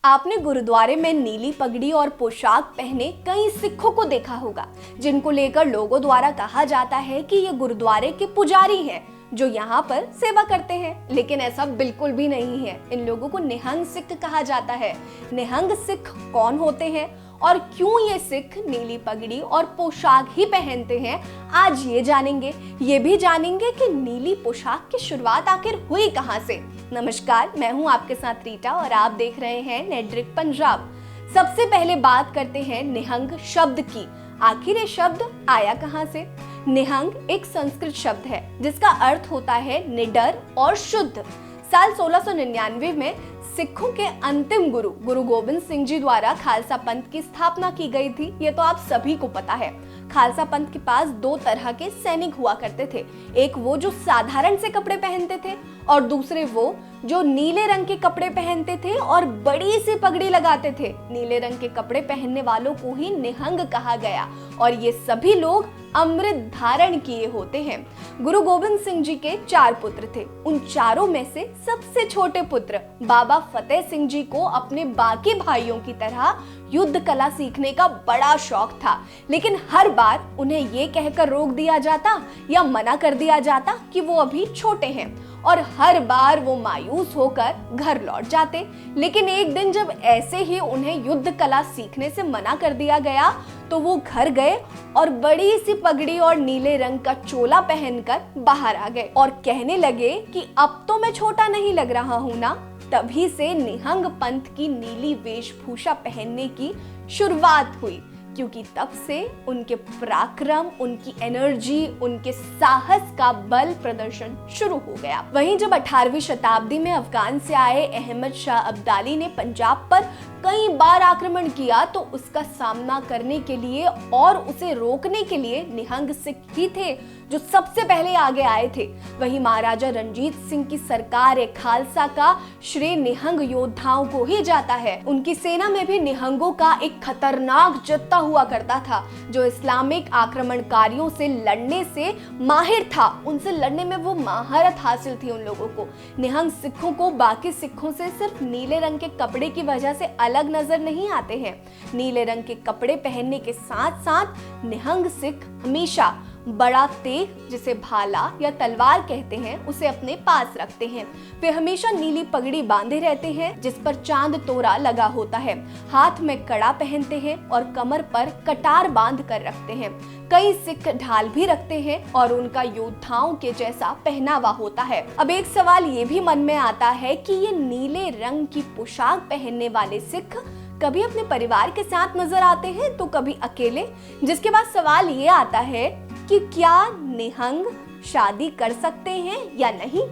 आपने गुरुद्वारे में नीली पगड़ी और पोशाक पहने कई सिखों को देखा होगा, जिनको लेकर लोगों द्वारा कहा जाता है कि ये गुरुद्वारे के पुजारी हैं जो यहाँ पर सेवा करते हैं। लेकिन ऐसा बिल्कुल भी नहीं है। इन लोगों को निहंग सिख कहा जाता है। निहंग सिख कौन होते हैं और क्यों ये सिख नीली पगड़ी और पोशाक ही पहनते हैं, आज ये जानेंगे। ये भी जानेंगे कि नीली पोशाक की शुरुआत आखिर हुई कहाँ से। नमस्कार, मैं हूँ आपके साथ रीटा और आप देख रहे हैं नेटड्रिक पंजाब। सबसे पहले बात करते हैं निहंग शब्द की। आखिर ये शब्द आया कहाँ से? निहंग एक संस्कृत शब्द है जिसका अर्थ होता है निडर और शुद्ध। साल 1699 में सिखों के अंतिम गुरु गोविंद सिंह जी द्वारा खालसा पंथ की स्थापना की गई थी। ये तो आप सभी को पता है। खालसा पंथ के पास दो तरह के सैनिक हुआ करते थे। एक वो जो साधारण से कपड़े पहनते थे और दूसरे वो जो नीले रंग के कपड़े पहनते थे और बड़ी सी पगड़ी लगाते थे। नीले रंग के कपड़े पहनने वालों को ही निहंग कहा गया और ये सभी लोग अमृत धारण किए होते हैं। गुरु गोविंद सिंह जी के 4 पुत्र थे। उन चारों में से सबसे छोटे पुत्र बाबा फतेह सिंह जी को अपने बाकी भाइयों की तरह युद्ध कला सीखने का बड़ा शौक था, लेकिन हर बार उन्हें ये कहकर रोक दिया जाता या मना कर दिया जाता कि वो अभी छोटे हैं और हर बार वो मायूस होकर घर लौट जाते। लेकिन एक दिन जब ऐसे ही उन्हें युद्ध कला सीखने से मना कर दिया गया तो वो घर गए और बड़ी सी पगड़ी और नीले रंग का चोला पहनकर बाहर आ गए और कहने लगे कि अब तो मैं छोटा नहीं लग रहा हूं ना। तभी से निहंग पंथ की नीली वेशभूषा पहनने की शुरुआत हुई, क्योंकि तब से उनके पराक्रम, उनकी एनर्जी, उनके साहस का बल प्रदर्शन शुरू हो गया। वहीं जब 18वीं शताब्दी में अफगान से आए अहमद शाह अब्दाली ने पंजाब पर कई बार आक्रमण किया तो उसका सामना करने के लिए और उसे रोकने के लिए निहंग सिख ही थे जो सबसे पहले आगे आए थे। वहीं महाराजा रणजीत सिंह की सरकार खालसा का श्रेय निहंग योद्धाओं को ही जाता है। उनकी सेना में भी निहंगों का एक खतरनाक जत्था हुआ करता था जो इस्लामिक आक्रमणकारियों से लड़ने से माहिर था। उनसे लड़ने में वो महारत हासिल थी उन लोगों को। निहंग सिखों को बाकी सिखों से सिर्फ नीले रंग के कपड़े की वजह से अलग नजर नहीं आते हैं। नीले रंग के कपड़े पहनने के साथ साथ निहंग सिख हमेशा बड़ा तेग, जिसे भाला या तलवार कहते हैं, उसे अपने पास रखते हैं। वे हमेशा नीली पगड़ी बांधे रहते हैं जिस पर चांद तोरा लगा होता है। हाथ में कड़ा पहनते हैं और कमर पर कटार बांध कर रखते हैं। कई सिख ढाल भी रखते हैं और उनका योद्धाओं के जैसा पहनावा होता है। अब एक सवाल ये भी मन में आता है कि ये नीले रंग की पोशाक पहनने वाले सिख कभी अपने परिवार के साथ नजर आते हैं तो कभी अकेले। जिसके बाद सवाल ये आता है कि क्या निहंग शादी कर सकते हैं या नहीं।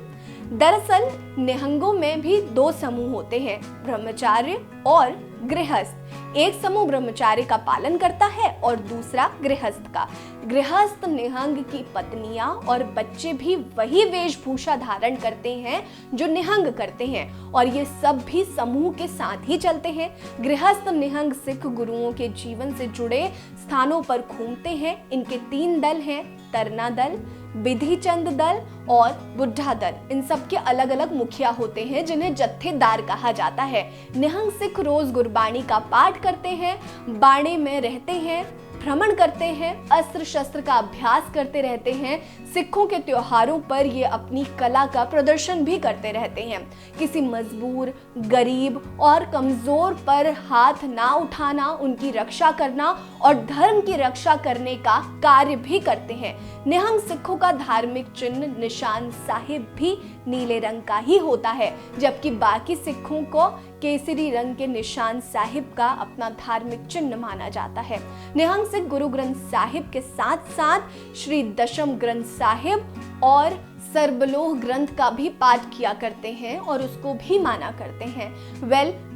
दरअसल निहंगों में भी 2 समूह होते हैं, ब्रह्मचार्य और गृहस्थ। एक समूह ब्रह्मचार्य का पालन करता है और दूसरा गृहस्थ का। गृहस्थ निहंग की पत्नियां और बच्चे भी वही वेशभूषा धारण करते हैं जो निहंग करते हैं और ये सब भी समूह के साथ ही चलते हैं। गृहस्थ निहंग सिख गुरुओं के जीवन से जुड़े स्थानों पर घूमते हैं। इनके 3 दल हैं, तरना दल, विधि चंद दल और बुढ़ा दल। इन सब के अलग अलग मुखिया होते हैं जिन्हें जत्थेदार कहा जाता है। निहंग सिख रोज गुरबाणी का पाठ करते हैं, बाणे में रहते हैं, भ्रमण करते हैं, अस्त्र शस्त्र का अभ्यास करते रहते हैं। सिखों के त्योहारों पर ये अपनी कला का प्रदर्शन भी करते रहते हैं। किसी मजबूर, गरीब और कमजोर पर हाथ ना उठाना, उनकी रक्षा करना और धर्म की रक्षा करने का कार्य भी करते हैं। निहंग सिखों का धार्मिक चिन्ह निशान साहिब भी नीले रंग का ही होता है, जबकि बाकी सिखों को केसरी रंग के निशान साहिब का अपना धार्मिक चिन्ह माना जाता है। निहंग सिख गुरु ग्रंथ साहिब के साथ साथ श्री दशम ग्रंथ साहिब और सरबलोह ग्रंथ का भी पाठ किया करते हैं और उसको भी माना करते हैं।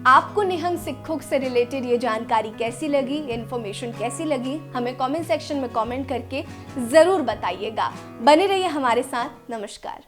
आपको निहंग सिखों से रिलेटेड ये जानकारी कैसी लगी, ये इन्फॉर्मेशन कैसी लगी, हमें कमेंट सेक्शन में कमेंट करके जरूर बताइएगा। बने रहिए हमारे साथ। नमस्कार।